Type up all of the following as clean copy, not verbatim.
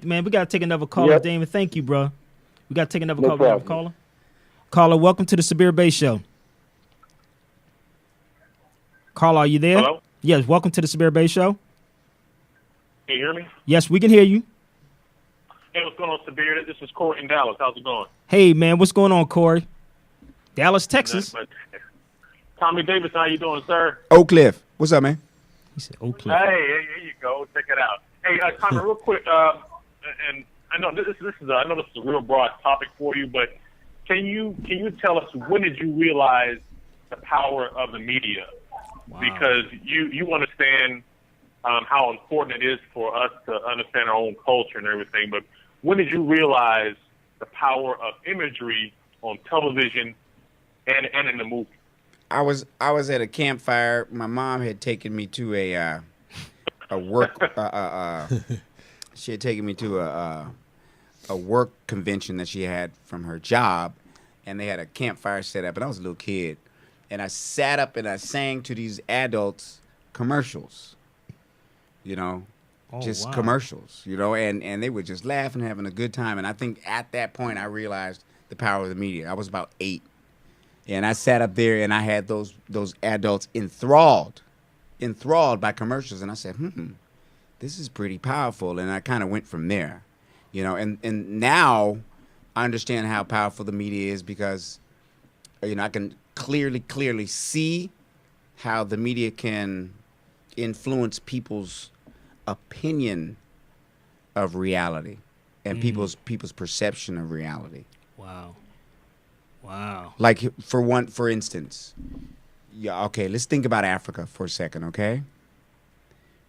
Man, we got to take another caller, Yep, Damon. Thank you, bro. We got to take another no call. We have a problem. caller. Caller, welcome to the Sabir Bey Show. Caller, are you there? Hello? Yes, welcome to the Sabir Bey Show. Can you hear me? Yes, we can hear you. Hey, what's going on, Sabir? This is Corey in Dallas. How's it going? Hey, man, what's going on, Corey? Dallas, Nothing Texas. but Tommy Davidson, how you doing, sir? Oak Cliff. What's up, man? He said Oak Cliff. Hey, here you go. Check it out. Hey, Tommy, real quick, and I know this is I know this is a real broad topic for you, but can you tell us, when did you realize the power of the media? Wow. Because you understand how important it is for us to understand our own culture and everything, but when did you realize the power of imagery on television and in the movie? I was at a campfire. My mom had taken me to a work. She had taken me to a work convention that she had from her job, and they had a campfire set up. And I was a little kid, and I sat up and I sang to these adults commercials. You know, just wow. commercials. You know, and they were just laughing, having a good time. And I think at that point I realized the power of the media. I was about 8. And I sat up there and I had those adults enthralled by commercials. And I said, this is pretty powerful. And I kind of went from there, you know, and now I understand how powerful the media is because, you know, I can clearly see how the media can influence people's opinion of reality and people's perception of reality. Wow. Wow. Like for instance, yeah, okay, let's think about Africa for a second, okay?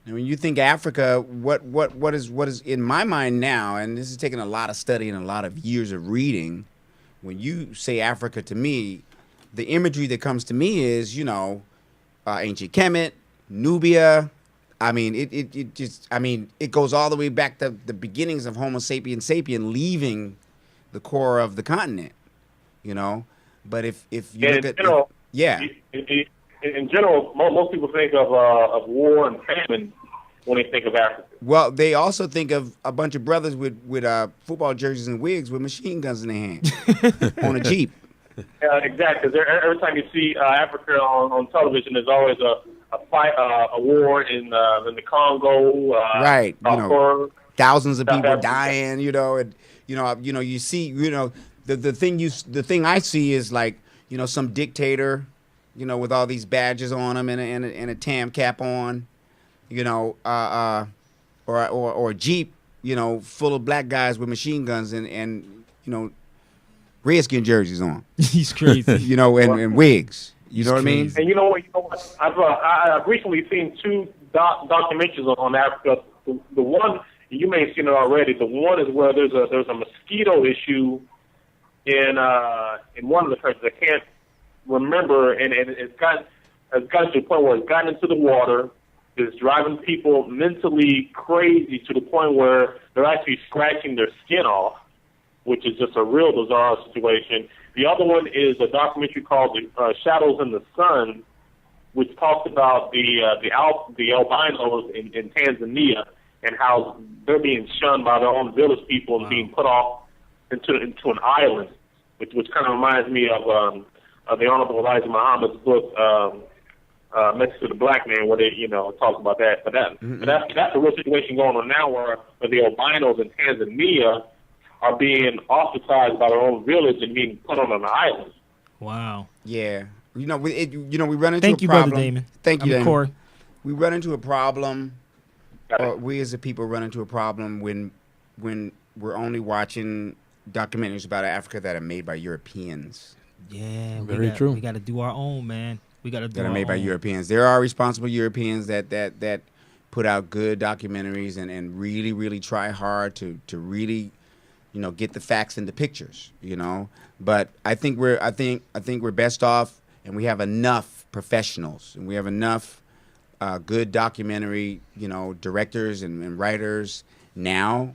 And when you think Africa, what is in my mind now, and this is taking a lot of study and a lot of years of reading, when you say Africa to me, the imagery that comes to me is, you know, ancient Kemet, Nubia. I mean, it goes all the way back to the beginnings of Homo sapiens sapien leaving the core of the continent. You know, but if you look at general, yeah, in general, most people think of war and famine when they think of Africa. well, they also think of a bunch of brothers with football jerseys and wigs with machine guns in their hands on a Jeep. Exactly. Every time you see Africa on television, there's always a fight, a war in the Congo. Right. You know, thousands of South people Africa. dying. You know, and you see, you know, the thing I see is like, you know, some dictator, you know, with all these badges on him and a tam cap on, you know, or a Jeep, you know, full of black guys with machine guns and you know, Redskin jerseys on. He's crazy. You know, and wigs. You know what I mean? And you know what? I've recently seen 2 documentaries on Africa. The one, you may have seen it already. The one is where there's a mosquito issue in one of the countries. I can't remember, and it's gotten to the point where it's gotten into the water. It's driving people mentally crazy to the point where they're actually scratching their skin off, which is just a real bizarre situation. The other one is a documentary called Shadows in the Sun, which talks about the albinos in Tanzania and how they're being shunned by their own village people and being put off into an island, which kind of reminds me of the Honorable Elijah Muhammad's book, Message to the Black Man, where they talk about that. But that's a real situation going on now, where the albinos in Tanzania are being ostracized by their own village and being put on an island. Wow. Yeah. You know, we run into Thank a you, problem. Brother Damon. Thank you, Damon. Corey. We run into a problem, or we as a people run into a problem when we're only watching documentaries about Africa that are made by Europeans. Yeah. Very true. We got to do our own, man. We got to do That our are made by own. Europeans. There are responsible Europeans that put out good documentaries and really, really try hard to really, you know, get the facts and the pictures, you know. But I think we're best off, and we have enough professionals, and we have enough good documentary, you know, directors and writers now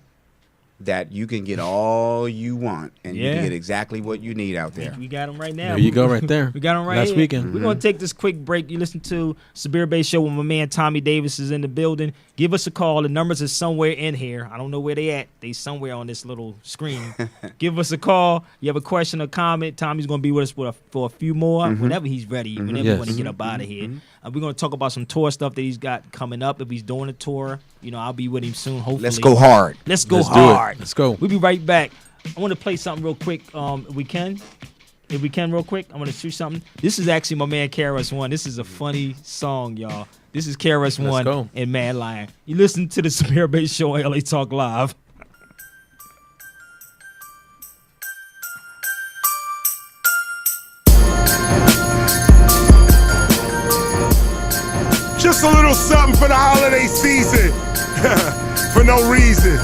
that you can get all you want and you Yeah. can get exactly what you need out there. We got him right now. There you go, right there. We got him right Last here. weekend. We're going to take this quick break. You listen to Sabir Bey Show with my man Tommy Davis is in the building. Give us a call. The numbers are somewhere in here. I don't know where they at. They somewhere on this little screen. Give us a call. You have a question or comment. Tommy's going to be with us for a few more whenever he's ready, whenever we want to get up out of here. We're going to talk about some tour stuff that he's got coming up. If he's doing a tour, I'll be with him soon, hopefully. Let's go hard. Let's go Let's do hard. it. Let's go. We'll be right back. I want to play something real quick. If we can real quick, I want to shoot something. This is actually my man KRS-One. This is a funny song, y'all. This is KRS-One and Mad Lion. You listen to the Sabir Bey Show on LA Talk Live. Just a little something for the holiday season. For no reason.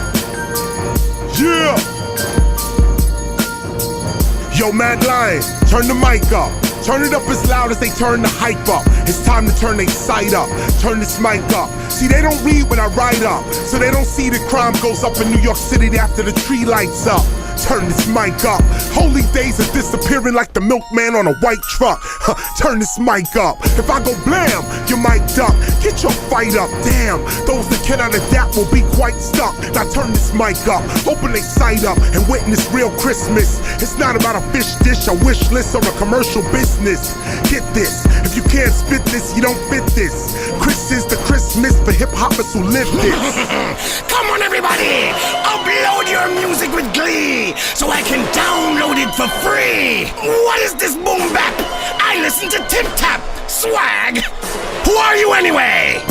Yeah. Yo, Mad Lion, turn the mic up. Turn it up as loud as they turn the hype up. It's time to turn their sight up. Turn this mic up. See, they don't read when I write up, so they don't see the crime goes up in New York City after the tree lights up. Turn this mic up. Holy days are disappearing like the milkman on a white truck. Turn this mic up. If I go blam, your mic duck. Get your fight up. Damn, those that cannot adapt will be quite stuck. Now turn this mic up. Open their sight up and witness real Christmas. It's not about a fish dish, a wish list, or a commercial business. Get this. If you can't spit this, you don't fit this. Chris is the Christmas for hip hoppers who live this. Come on, everybody! Upload your music with glee so I can download it for free! What is this boom bap? I listen to Tip Tap! Swag! Who are you anyway?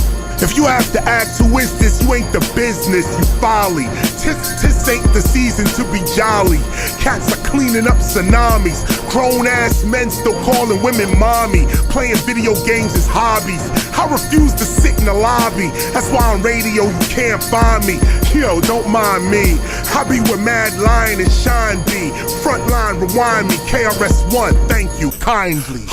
If you have to ask who is this, you ain't the business, you folly. Tis ain't the season to be jolly. Cats are cleaning up tsunamis. Grown ass men still calling women mommy. Playing video games as hobbies. I refuse to sit in the lobby. That's why on radio you can't find me. Yo, don't mind me. I be with Mad Lion and Shine B. Frontline, rewind me. KRS-One, thank you kindly.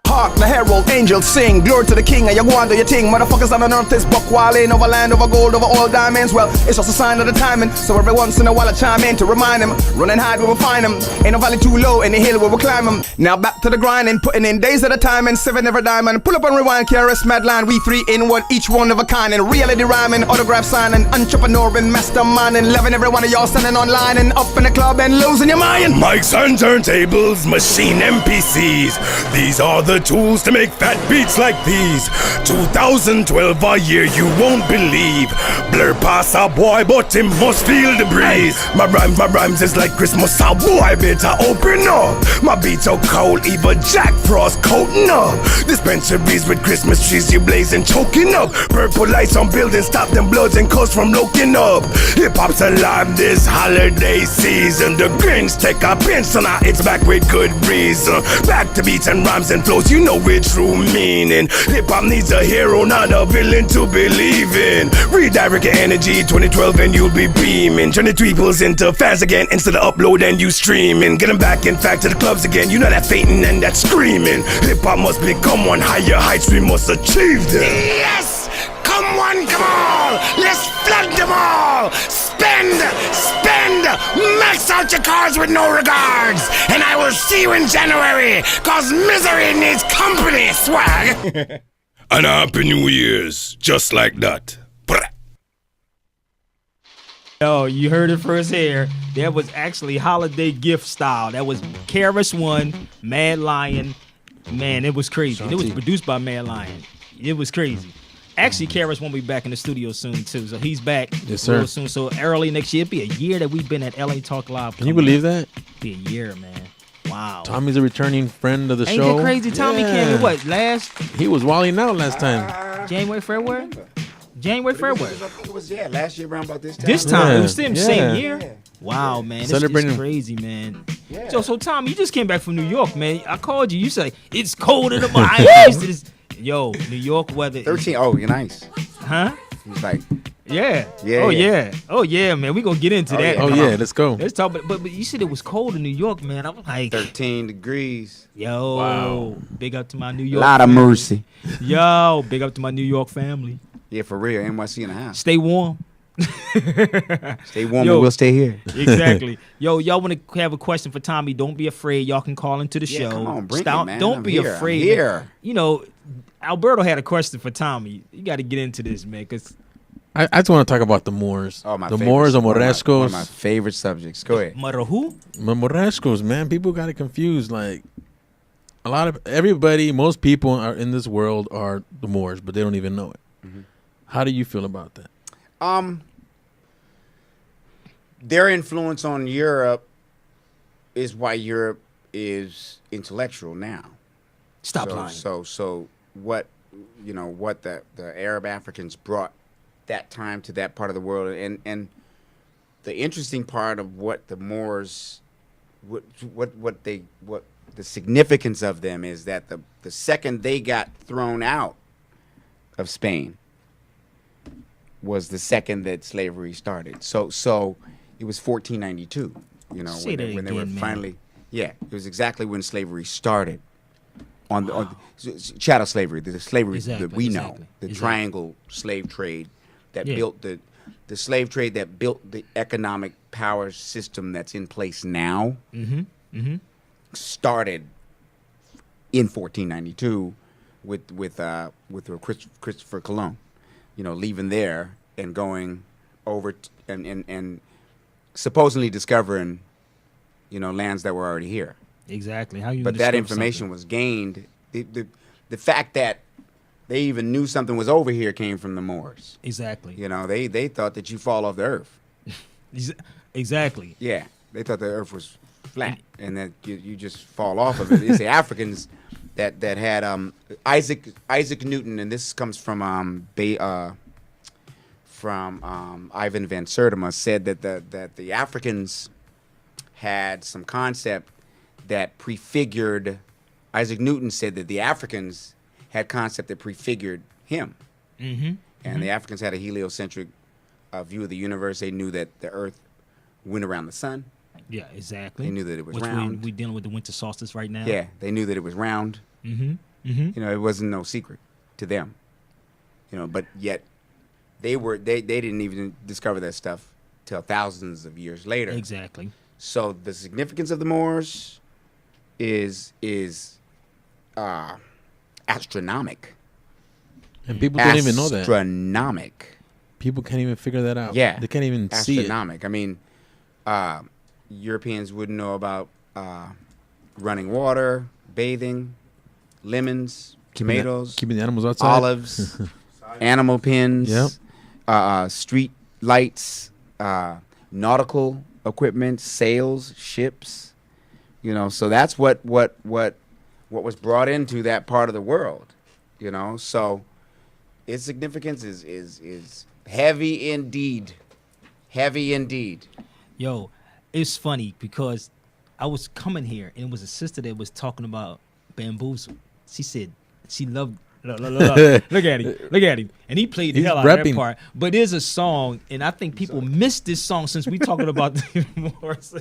Hark, the herald angels sing, glory to the king, and you go on do your thing. Motherfuckers on earth is buck wildin' over land, over gold, over all diamonds. Well, it's just a sign of the timing, so every once in a while I chime in to remind them. Running hard, we will find them. Ain't no valley too low, any hill we will climb them. Now back to the grinding, putting in days at a time, and 7 every diamond. Pull up and rewind, KRS Mad Lion, we 3 in 1, each one of a kind. And reality rhyming, autograph signing, entrepreneur and masterminding. Loving every one of y'all standing online and up in the club and losing your mind. Mics and turntables, machine MPCs. These are the tools to make fat beats like these. 2012 a year you won't believe. Blur past a boy, but him must feel the breeze. My rhymes is like Christmas, a boy better open up. My beats are cold, even Jack Frost coating up. Dispensaries with Christmas trees, you blazing, choking up. Purple lights on buildings, stop them bloods and coast from looking up. Hip hop's alive this holiday season. The Grinch take a pinch, so now it's back with good reason. Back to beats and rhymes and flows, you know it's true meaning. Hip hop needs a hero, not a villain to believe in. Redirect your energy, 2012 and you'll be beaming. Turn the tweeples into fans again instead of upload and you streaming. Get them back in fact to the clubs again, you know that fainting and that screaming. Hip hop must become on higher heights, we must achieve them. Yes! Come on, come on! Let's flood them all! Spend! Max out your cars with no regards! And I will see you in January, cause misery needs company, swag! And happy New Year's, just like that. Yo, you heard it first here. That was actually holiday gift style. That was KRS-One, Mad Lion. Man, it was crazy. It was produced by Mad Lion. It was crazy. Actually, KRS won't be back in the studio soon, too. So he's back real soon. So early next year, it'll be a year that we've been at LA Talk Live. Can you believe that? Be a year, man. Wow. Tommy's a returning friend of the Ain't show. that crazy? Tommy came in what, last? He was wilding out last time. January, February? January, February. It was last year around about this time. This time, Yeah. it was the same year? Yeah. Wow, man. Celebrating- It's crazy, man. Yeah. So Tom, you just came back from New York, man. I called you. You say, it's cold in the morning. I ain't used to this. Yo, New York weather. 13. Oh, you're nice. Huh? He's like, Yeah. Yeah, Oh, yeah. yeah. Oh, yeah, man. We gonna get into that. Oh, yeah, let's go. Let's talk. But you said it was cold in New York, man. I was like, 13 degrees. yo, Wow. big up to my New A York. lot of family. mercy. Yo, big up to my New York family. Yeah, for real. NYC in the house. Stay warm. Stay warm and we'll stay here. Exactly. Yo, y'all want to have a question for Tommy? Don't be afraid. Y'all can call into the show. Come on, bring Stop, it, man. Don't I'm be here. afraid. I'm here. You know, Alberto had a question for Tommy. You got to get into this, man, because I just want to talk about the Moors. Oh, my the favorite- Moors or one of Morescos. my favorite subjects. Go ahead. Mother who? The Morescos, man. People got it confused. Like a lot of everybody, most people are in this world are the Moors, but they don't even know it. Mm-hmm. How do you feel about that? Their influence on Europe is why Europe is intellectual now. Stop so, lying. So what what the Arab Africans brought that time to that part of the world, and the interesting part of what the Moors, what the significance of them is that the second they got thrown out of Spain was the second that slavery started. So it was 1492. You know, Say that when they again, were man. finally, it was exactly when slavery started. On chattel slavery, the slavery that we know, the triangle slave trade that built the slave trade that built the economic power system that's in place now. Started in 1492 with Christopher Colon, leaving there and going over and supposedly discovering, lands that were already here. Exactly. How you? But that information was gained. The fact that they even knew something was over here came from the Moors. Exactly. They thought that you fall off the earth. Exactly. Yeah, they thought the earth was flat and that you just fall off of it. It's the Africans that had Isaac Newton, and this comes from Ivan van Sertima, said that the Africans had some concept that prefigured. Isaac Newton said that the Africans had concept that prefigured him. And the Africans had a heliocentric view of the universe. They knew that the earth went around the sun. Yeah, exactly. They knew that it was Which round. we dealing with the winter solstice right now. Yeah, they knew that it was round. It wasn't no secret to them. But yet they didn't even discover that stuff till thousands of years later. Exactly. So the significance of the Moors is astronomic. And people don't even know that. Astronomic. People can't even figure that out. Yeah. They can't even see it. Astronomic. I mean, Europeans wouldn't know about running water, bathing, lemons, tomatoes, Keeping the animals outside. olives, animal pens, street lights, nautical equipment, sails, ships. So that's what was brought into that part of the world. So its significance is heavy indeed. Heavy indeed. Yo, it's funny because I was coming here and it was a sister that was talking about bamboozle. She said she loved. Look at him, and he played the He's hell out rapping. of that part. But there's a song, and I think people missed this song since we talking about the Moors.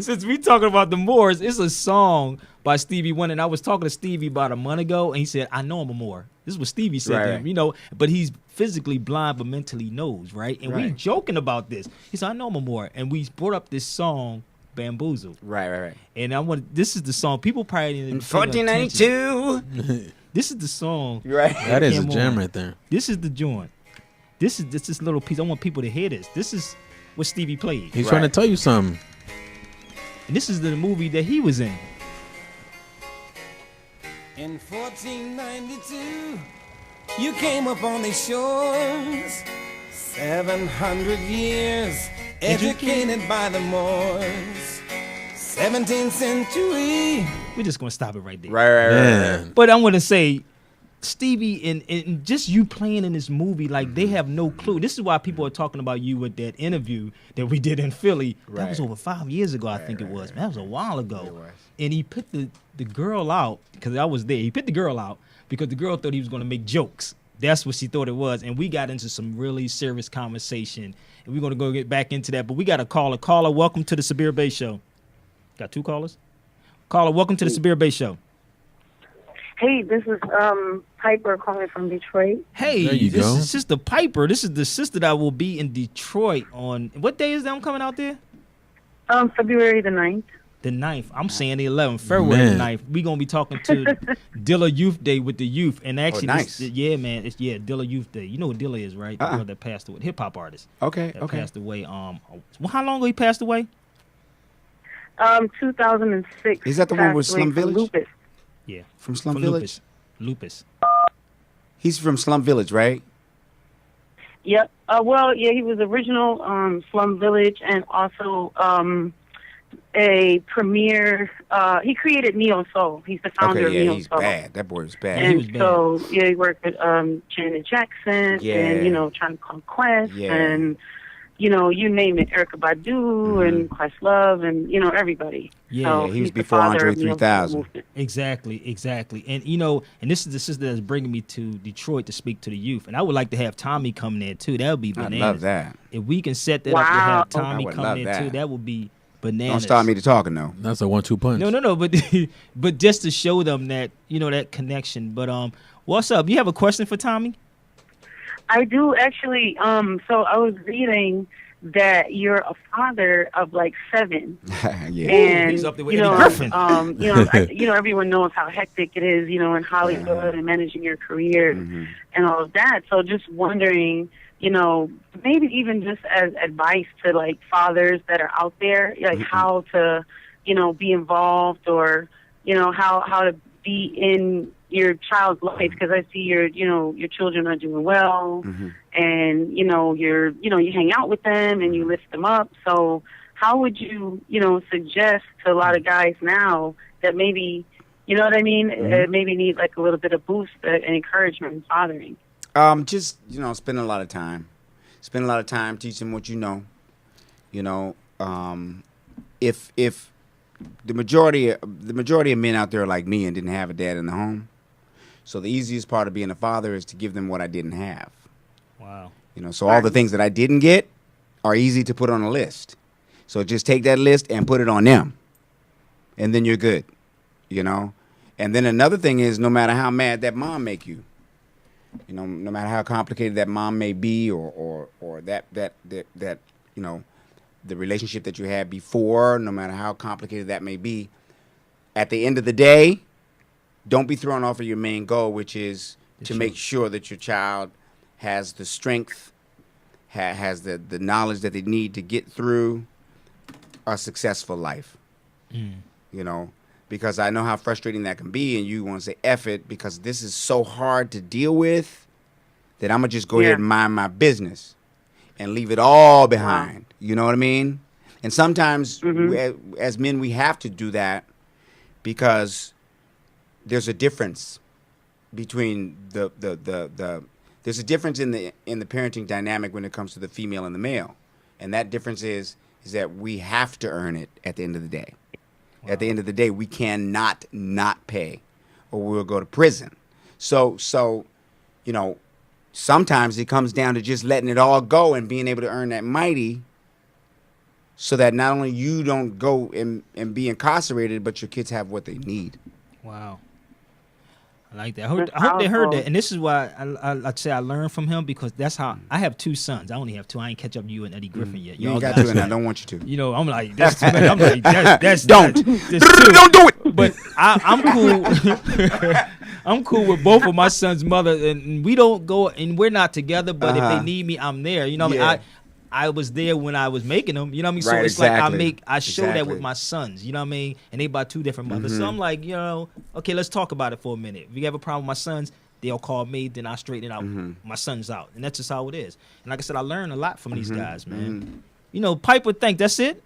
Since we talking about the Moors, it's a song by Stevie Wonder. And I was talking to Stevie about a month ago, and he said, "I know I'm a Moor." This is what Stevie said to him, But he's physically blind, but mentally knows, right? And we joking about this. He said, "I know I'm a Moor," and we brought up this song, "Bamboozle." Right. And this is the song. People probably didn't. In pay attention. 1492. This is the song. Right. That is a Came gem on. right there. This is the joint. This is this little piece. I want people to hear this. This is what Stevie played. He's trying to tell you something. And this is the movie that he was in. In 1492, you came up on these shores. 700 years educated by the Moors. 17th century. We're just gonna stop it right there. Right. Man. But I'm gonna say, Stevie, and just you playing in this movie, like they have no clue. This is why people are talking about you with that interview that we did in Philly. That was over 5 years ago, I think it was. Man, that was a while ago. And he put the girl out because I was there. He put the girl out because the girl thought he was gonna make jokes. That's what she thought it was. And we got into some really serious conversation. And we're gonna go get back into that. But we got a caller. Caller, welcome to the Sabir Bey Show. Got two callers? Caller, welcome to the Sabir Bey Show. Hey, this is Piper calling from Detroit. Hey, There you this go. is Sister Piper. This is the sister that will be in Detroit on what day is that I'm coming out there? February the 9th. The 9th. I'm saying the 11th. February the 9th. We're going to be talking to Dilla Youth Day with the youth. And actually, nice. yeah, man. It's Dilla Youth Day. You know what Dilla is, right? The girl that passed away. Hip hop artist. Okay, That okay. passed away. Well, how long ago he passed away? 2006. Is that the one with passed away Slum from Village? Lupus. Yeah. From Slum From Village? Lupus. He's from Slum Village, right? Yep. Well, yeah, he was original Slum Village and also a premier. He created Neo Soul. He's the founder of Okay, yeah, Neo he's Soul. bad. That boy was bad. he And was bad. so, yeah, he worked with Janet Jackson Yeah. and, you know, Trying to Conquest Yeah. and, you know, you name it, Erykah Badu and Questlove and, you know, everybody. Yeah, so he was he's the before father Andre of Neo Soul 3000. movement. Exactly. And, you know, and this is the sister that's bringing me to Detroit to speak to the youth. And I would like to have Tommy come there, too. That would be I bananas. love that. If we can set that up to Wow. have I Tommy would come love there, that. too, that would be bananas. Don't start me to talking, though. That's a 1-2 punch. No, but just to show them that, you know, that connection. But what's up? You have a question for Tommy? I do actually. So I was reading that you're a father of like 7. Yeah. And he's up there with you Eddie know, Griffin. You know, everyone knows how hectic it is, you know, in Hollywood and managing your career and all of that. So just wondering, you know, maybe even just as advice to like fathers that are out there, like how to, you know, be involved or, you know, how to be in your child's life, because I see your children are doing well, and you hang out with them and you lift them up. So how would you, you know, suggest to a lot of guys now that maybe, you know what I mean, maybe need like a little bit of boost and encouragement in fathering? Just, you know, spend a lot of time. Spend a lot of time teaching what you know. You know, if the majority of men out there are like me and didn't have a dad in the home, so the easiest part of being a father is to give them what I didn't have. Wow. You know, so all the things that I didn't get are easy to put on a list. So just take that list and put it on them, and then you're good. You know, and then another thing is, no matter how mad that mom make you, you know, no matter how complicated that mom may be, or that you know, the relationship that you had before, no matter how complicated that may be, at the end of the day, don't be thrown off of your main goal, which is to make sure that your child has the strength, has the knowledge that they need to get through a successful life. You know, because I know how frustrating that can be, and you want to say F it, because this is so hard to deal with that I'm going to just go ahead and mind my business and leave it all behind. You know what I mean? And sometimes as men, we have to do that because there's a difference between there's a difference in the parenting dynamic when it comes to the female and the male. And that difference is that we have to earn it at the end of the day. Wow. At the end of the day, we cannot not pay, or we'll go to prison. So you know, sometimes it comes down to just letting it all go and being able to earn that mighty, so that not only you don't go and be incarcerated, but your kids have what they need. Wow. I like that. I hope they heard that. And this is why I'd say I learned from him, because that's how I have 2 sons. I only have 2. I ain't catch up to you and Eddie Griffin yet. You ain't got to, and I don't want you to. You know, I'm like, that's too many. I'm like, that's don't. Don't do it. But I'm cool. I'm cool with both of my sons' mother, and we don't go, and we're not together. But if they need me, I'm there. You know what I mean? I was there when I was making them. You know what I mean? So Right, it's exactly. like I show that with my sons. You know what I mean? And they by 2 different mothers. So I'm like, you know, okay, let's talk about it for a minute. If you have a problem with my sons, they'll call me. Then I straighten it out. My son's out, and that's just how it is. And like I said, I learned a lot from these guys, man. You know, Piper, that's it.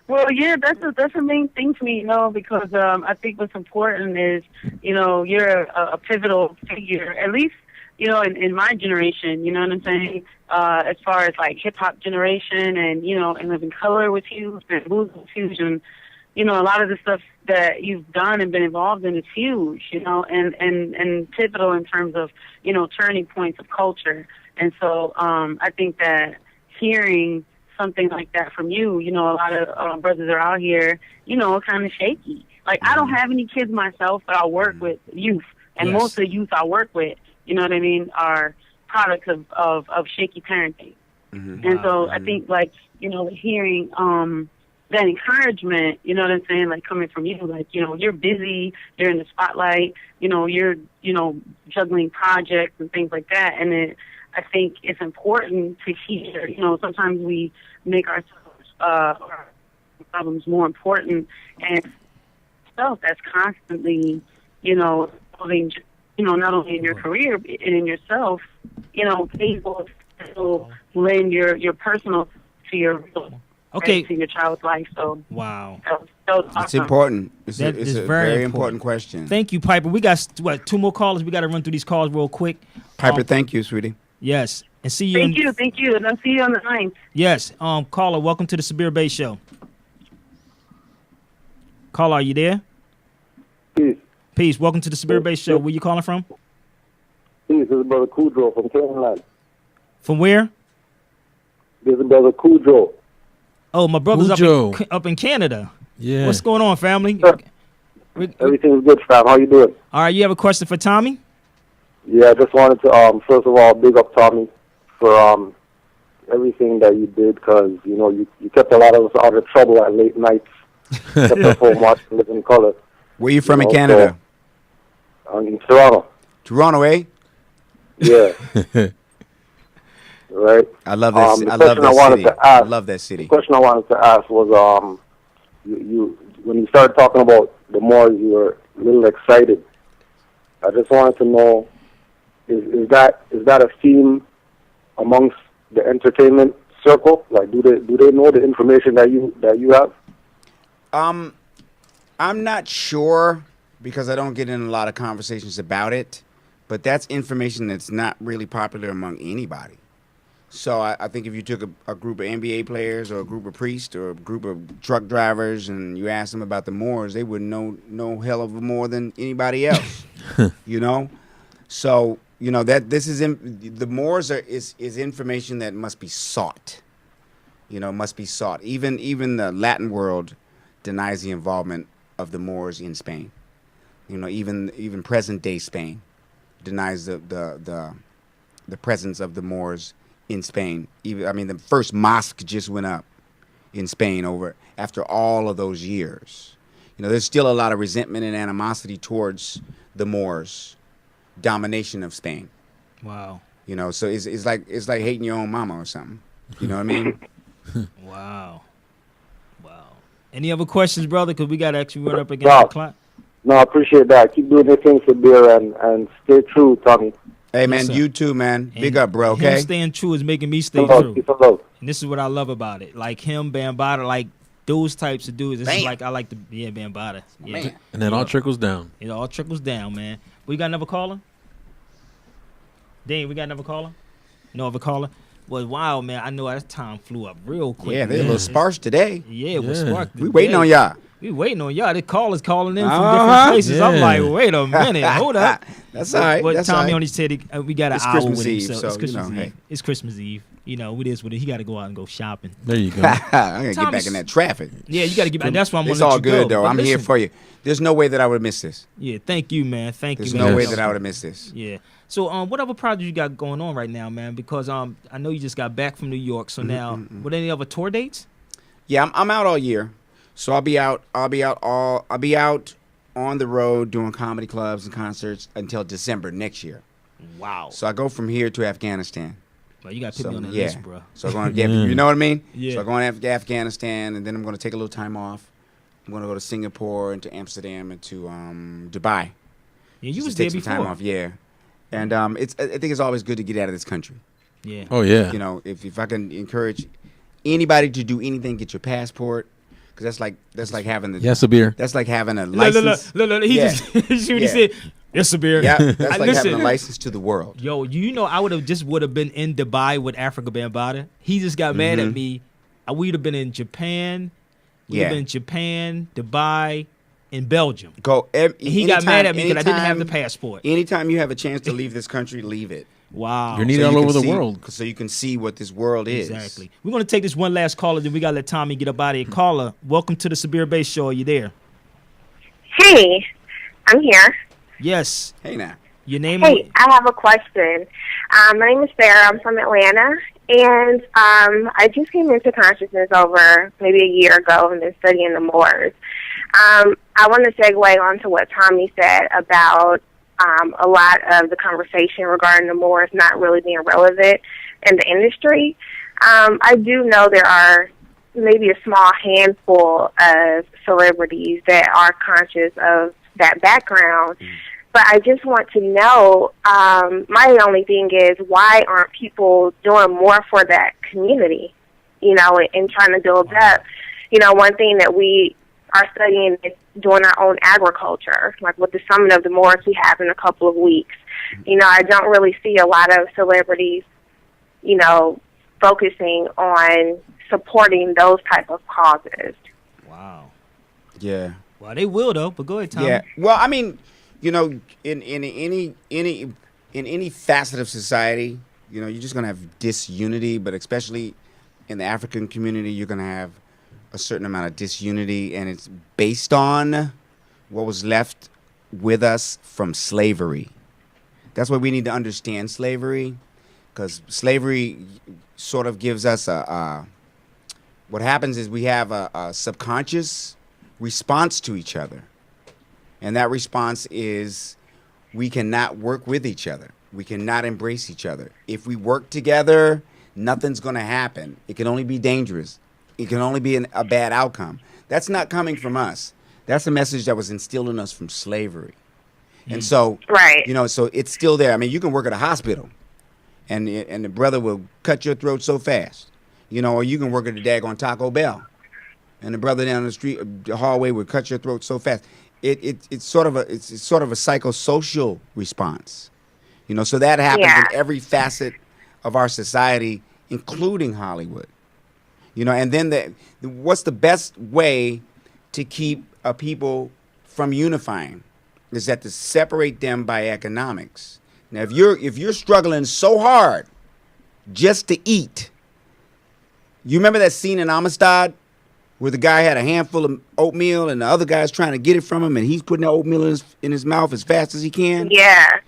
Well, yeah, that's a main thing for me, you know, because I think what's important is, you know, you're a pivotal figure, at least, you know, in my generation, you know what I'm saying? As far as like hip hop generation, and, you know, and Living Color was huge, and Blues was huge, and, you know, a lot of the stuff that you've done and been involved in is huge, you know, and pivotal in terms of, you know, turning points of culture. And so I think that hearing something like that from you, you know, a lot of brothers are out here, you know, kind of shaky. Like, I don't have any kids myself, but I work with youth. And Yes. most of the youth I work with, you know what I mean, are products of shaky parenting. And so I think, like, you know, hearing that encouragement, you know what I'm saying, like, coming from you, like, you know, you're busy, you're in the spotlight, you know, you're, you know, juggling projects and things like that. And I think it's important to hear, you know, sometimes we make ourselves, our problems more important, and stuff that's constantly, you know, building, you know, not only in your career and in yourself, you know, able to lend your personal to your real, Okay. to your child's life. So Wow. that was It's awesome. important. It's That a, it's is a very very important. important question. Thank you, Piper. We got, what, 2 more callers? We got to run through these calls real quick. Piper, thank you, sweetie. Yes. And see you. Thank you. And I'll see you on the 9th. Yes. Caller, welcome to the Sabir Bey Show. Caller, are you there? Peace. Peace. Welcome to the Sabir Bey Show. Where you calling from? Peace. This is Brother Kudrow from Canaanland. From where? This is Brother Kudrow. Oh, my brother's Cujo. up in Canada. Yeah. What's going on, family? Everything's good, fam. How you doing? All right, you have a question for Tommy? Yeah, I just wanted to, first of all, big up Tommy for everything that you did, because, you know, you kept a lot of us out of trouble at late nights. Kept us home watching Living Color. Where you from in know, Canada? So, in Toronto. Toronto, eh? Yeah. Right? I love that. The I love question that wanted city. to I ask- love that city. The question I wanted to ask was, you when you started talking about the Moors, you were a little excited. I just wanted to know, is that a theme amongst the entertainment circle? Like, do they know the information that you have? I'm not sure because I don't get in a lot of conversations about it, but that's information that's not really popular among anybody. So I think if you took a group of NBA players or a group of priests or a group of truck drivers and you asked them about the Moors, they would know no hell of a more than anybody else. You know, so you know that this is the Moors is information that must be sought. You know, must be sought. Even the Latin world denies the involvement of the Moors in Spain. You know, even present day Spain denies the presence of the Moors in Spain. I mean, the first mosque just went up in Spain after all of those years. You know, there's still a lot of resentment and animosity towards the Moors' domination of Spain. Wow. You know, so it's like hating your own mama or something. You know what I mean? Wow. Any other questions, brother? Because we got to actually run up against the clock. No, I appreciate that. Keep doing your thing, Sabir, and stay true, Tommy. Hey, man, Yes, sir. you too, man. Big And up, bro, Him okay? staying true is making me stay Peace and love, true. peace and love. And this is what I love about it. Like him, Bambaataa, like those types of dudes. This is Bam. like I like the Bambaataa. Yeah. Man. And then all trickles down. It all trickles down, man. We got another caller? Dang, we got another caller? No other caller? Well, wow, man. I know that time flew up real quick. Yeah, they're a man. little sparse today. Yeah, it was Yeah. sparked. We waiting on y'all. We waiting on y'all. The callers calling in from Uh-huh. different places. I'm Yeah. like, wait a minute, hold up. That's all right. What That's Tommy all right. only said, we got an It's hour Christmas with him. Eve, So so, it's you Christmas know, Eve. hey. It's Christmas Eve. You know, it is what it. He got to go out and go shopping. There you go. I gotta get Thomas- back in that traffic. Yeah, you got to get back. That's why I'm It's gonna let all you good go. though. But I'm here listen, for you. There's no way that I would miss this. Yeah, thank you, man. Thank There's you, no man. way that I would have missed this. Yeah. So, what other projects you got going on right now, man? Because I know you just got back from New York. So now, what any other tour dates? Yeah, I'm out all year, so I'll be out on the road doing comedy clubs and concerts until December next year. Wow. So I go from here to Afghanistan. Well, you got to put So me on that yeah, list, bro. so I'm going to you know what I mean? Yeah. So I'm going to Afghanistan, and then I'm going to take a little time off. I'm going to go to Singapore and to Amsterdam and to Dubai. Yeah, you Just was to there take some before. time off, yeah. And I think it's always good to get out of this country. Yeah. Oh yeah. You know, if I can encourage anybody to do anything, get your passport, because that's like having the Yes, Sabir. that's like having a Look, license. look. He Yeah. just see what he Yeah. said. Yes, Sabir. Yeah, that's like listen. having a license to the world. Yo, you know, I would have been in Dubai with Africa Bambaataa. He just got mad at me. We'd have been in Japan. We'd have Yeah. been in Japan, Dubai, and Belgium. Go. And he got mad at me because I didn't have the passport. Anytime you have a chance to leave this country, leave it. Wow. You're needed So all you over can the see- world. so you can see what this world is. Exactly. We're going to take this one last caller, then we got to let Tommy get up out of here. Caller, welcome to the Sabir Bey Show. Are you there? Hey, I'm here. Yes. Hey now. Your name? Hey, I have a question. My name is Sarah. I'm from Atlanta, and I just came into consciousness over maybe a year ago and been studying the Moors. I want to segue onto what Tommy said about a lot of the conversation regarding the Moors not really being relevant in the industry. I do know there are maybe a small handful of celebrities that are conscious of that background. But I just want to know, my only thing is, why aren't people doing more for that community, and trying to build up? One thing that we are studying is doing our own agriculture, like with the Summit of the Moors we have in a couple of weeks. I don't really see a lot of celebrities, focusing on supporting those type of causes. Wow. Yeah. Well, they will though. But go ahead, Tommy. Yeah. Well, I mean, in any facet of society, you're just gonna have disunity. But especially in the African community, you're gonna have a certain amount of disunity, and it's based on what was left with us from slavery. That's why we need to understand slavery, because slavery sort of gives us what happens is we have a subconscious response to each other. And that response is we cannot work with each other. We cannot embrace each other. If we work together, nothing's going to happen. It can only be dangerous. It can only be a bad outcome. That's not coming from us. That's a message that was instilled in us from slavery. And so, so it's still there. I mean, you can work at a hospital, and the brother will cut your throat so fast. Or you can work at the daggone Taco Bell, and the brother down the street, the hallway, would cut your throat so fast. It's sort of a psychosocial response, So that happens in every facet of our society, including Hollywood, And then what's the best way to keep a people from unifying is that to separate them by economics. Now, if you're struggling so hard just to eat. You remember that scene in Amistad where the guy had a handful of oatmeal and the other guy's trying to get it from him and he's putting the oatmeal in his mouth as fast as he can? Yeah.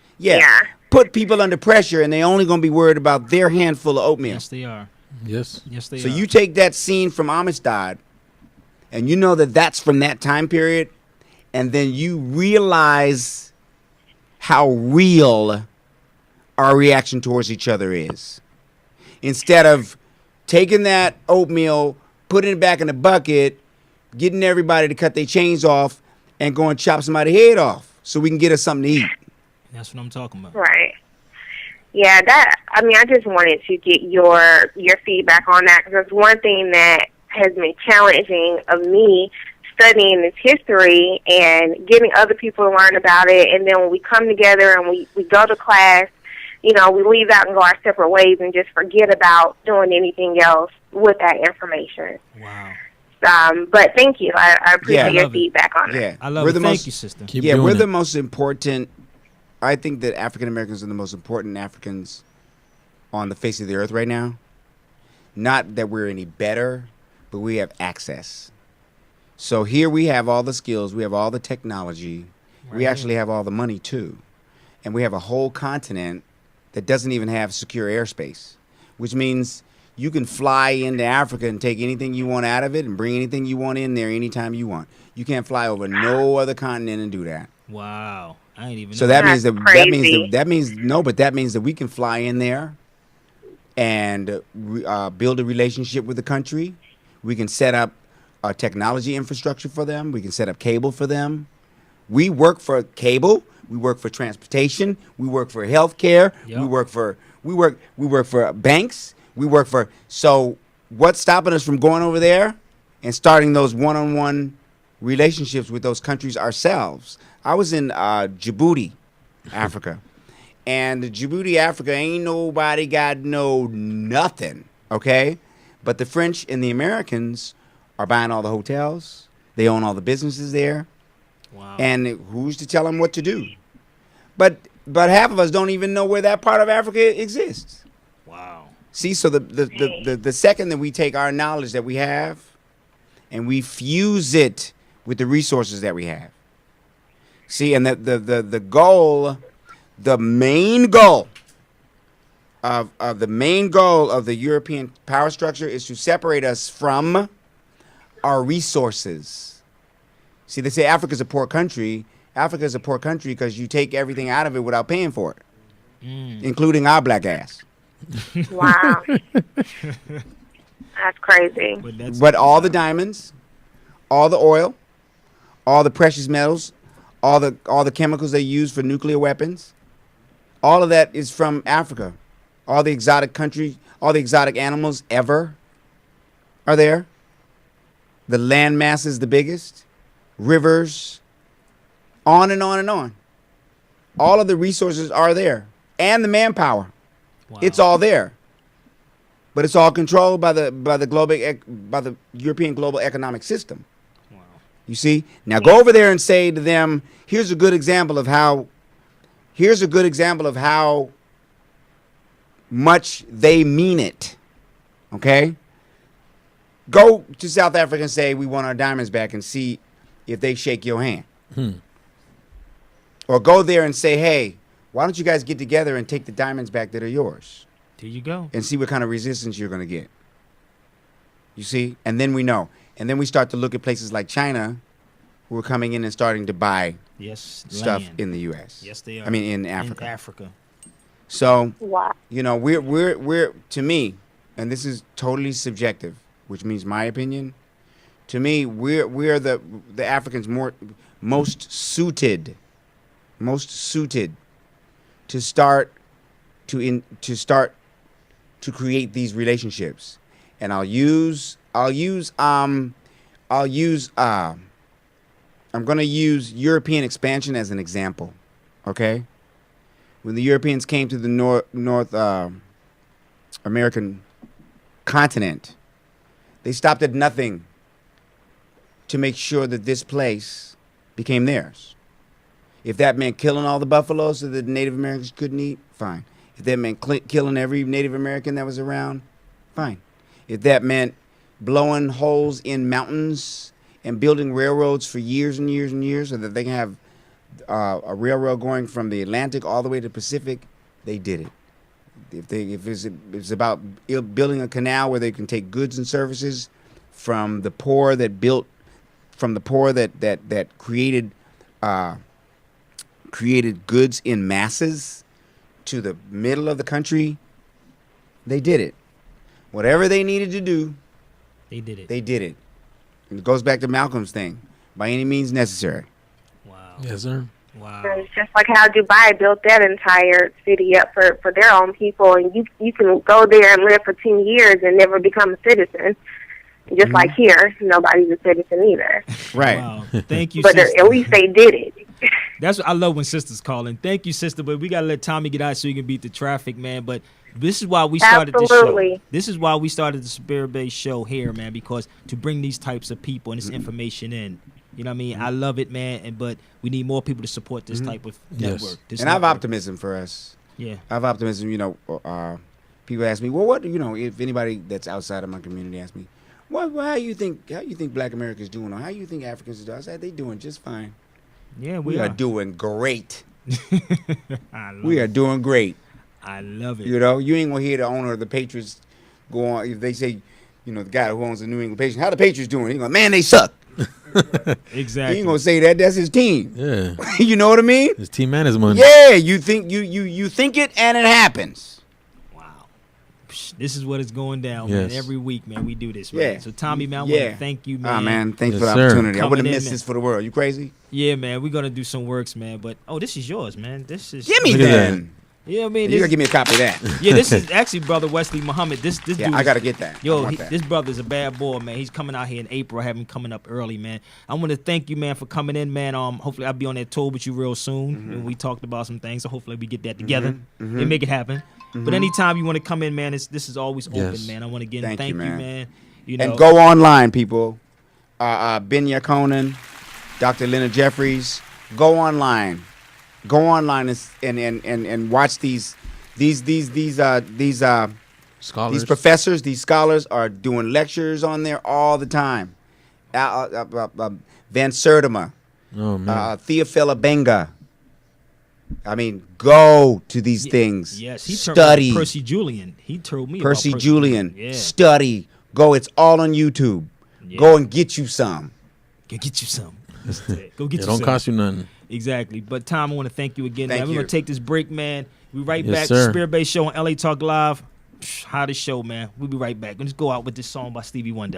Put people under pressure and they're only going to be worried about their handful of oatmeal. Yes, they are. Yes, they are. So you take that scene from Amistad and you know that that's from that time period, and then you realize how real our reaction towards each other is. Instead of taking that oatmeal, putting it back in the bucket, getting everybody to cut their chains off, and go and chop somebody's head off so we can get us something to eat. That's what I'm talking about. Right. Yeah, I just wanted to get your feedback on that, because it's one thing that has been challenging of me studying this history and getting other people to learn about it, and then when we come together and we go to class, we leave out and go our separate ways and just forget about doing anything else with that information. Wow. But thank you. I appreciate your feedback on it. Yeah, I love it. Thank you, sister. We're the most important. I think that African Americans are the most important Africans on the face of the earth right now. Not that we're any better, but we have access. So here we have all the skills, we have all the technology, we actually have all the money too. And we have a whole continent that doesn't even have secure airspace, which means you can fly into Africa and take anything you want out of it and bring anything you want in there anytime you want. You can't fly over no other continent and do that. Wow. I ain't even So know that means that. that means that we can fly in there and build a relationship with the country. We can set up a technology infrastructure for them. We can set up cable for them. We work for cable. We work for transportation. We work for healthcare. Yep. We work for banks. We work for. So what's stopping us from going over there and starting those one-on-one relationships with those countries ourselves? I was in Djibouti, Africa, and Djibouti, Africa, ain't nobody got nothing, okay? But the French and the Americans are buying all the hotels. They own all the businesses there. Wow. And who's to tell them what to do? But half of us don't even know where that part of Africa exists. Wow. See, so the second that we take our knowledge that we have and we fuse it with the resources that we have, See, and the goal, the main goal of the European power structure is to separate us from our resources. See, they say Africa's a poor country. Africa is a poor country because you take everything out of it without paying for it, including our black ass. Wow. That's crazy. But all the diamonds, all the oil, all the precious metals, all the chemicals they use for nuclear weapons, all of that is from Africa. All the exotic countries, all the exotic animals ever are there. The land mass is the biggest. Rivers, on and on and on. All of the resources are there, and the manpower. Wow. It's all there, but it's all controlled by the European global economic system. Wow. You see? Now go over there and say to them, here's a good example of how much they mean it. Okay? Go to South Africa and say we want our diamonds back and see if they shake your hand. Or go there and say, hey, why don't you guys get together and take the diamonds back that are yours? There you go. And see what kind of resistance you're going to get. You see? And then we know. And then we start to look at places like China who are coming in and starting to buy stuff in the U.S. Yes, they are. I mean, in Africa. In Africa. So, wow. You know, we're to me, and this is totally subjective, which means my opinion. To me, we're the Africans most suited to start to create these relationships. And I'm going to use European expansion as an example. Okay? When the Europeans came to the North American continent, they stopped at nothing to make sure that this place became theirs. If that meant killing all the buffaloes so that the Native Americans couldn't eat, fine. If that meant killing every Native American that was around, fine. If that meant blowing holes in mountains and building railroads for years and years and years so that they can have a railroad going from the Atlantic all the way to the Pacific, they did it. If it's about building a canal where they can take goods and services from the poor that created goods in masses to the middle of the country, they did it. Whatever they needed to do, they did it. They did it. And it goes back to Malcolm's thing. By any means necessary. Wow. Yes, sir. Wow. It's just like how Dubai built that entire city up for their own people, and you can go there and live for 10 years and never become a citizen. Just like here, nobody's a citizen either. Right. Wow. Thank you, but sister. at least they did it. That's what I love when sisters calling. Thank you, sister. But we gotta let Tommy get out so he can beat the traffic, man. But this is why we started the show. This is why we started the Sabir Bey show here, man, because to bring these types of people and this information in. You know what I mean? I love it, man. But we need more people to support this type of network. I have optimism for us. Yeah. I have optimism. You know, people ask me, well, what, you know, if anybody that's outside of my community asks me, how you think Black America's doing, or how you think Africans are doing? I said, they doing just fine. Yeah, we are doing great. We are doing great. I love it. You know, you ain't gonna hear the owner of the Patriots go on if they say, you know, the guy who owns the New England Patriots, how the Patriots doing? He going, man, they suck. Exactly. He ain't gonna say that. That's his team. Yeah. You know what I mean? His team and his money. Yeah, you think you think it and it happens. Wow. This is what is going down, Yes. man. Every week, man, we do this, man. Yeah. So Tommy, man, I want to thank you, man. Ah, man, thanks Yes, for the sir. opportunity. I Coming wouldn't have in, missed man. this for the world. You crazy? Yeah, man, we're gonna do some works, man. But this is yours, man. This is Give me Look at that. Yeah, I mean, You gotta give me a copy of that. yeah, this is actually brother Wesley Muhammad. This Yeah, dude I is- gotta get that. I Yo, want that. this brother's a bad boy, man. He's coming out here in April. I have him coming up early, man. I want to thank you, man, for coming in, man. Hopefully I'll be on that tour with you real soon. And we talked about some things, so hopefully we get that together and make it happen. But anytime you want to come in, man, this is always open, Yes. man. I want to get Thank thank you, you, man. man. You know, And go online, people. Benya Conan, Dr. Leonard Jeffries. Go online. Go online and watch these Scholars. these professors, these scholars are doing lectures on there all the time. Van Sertima, Oh man. Theophila Benga. I mean, go to these things. Yes, he study. Percy Julian. He told me Percy about Julian. Yeah. Study. Go. It's all on YouTube. Yeah. Go and get you some. Get you some. Go get you Don't some. cost you nothing. Exactly. But Tom, I want to thank you again, Thank man. We're you. gonna take this break, man. We right Yes, back sir. to Spirit Bay Show on LA Talk Live. Hottest show, man. We'll be right back. Let's go out with this song by Stevie Wonder.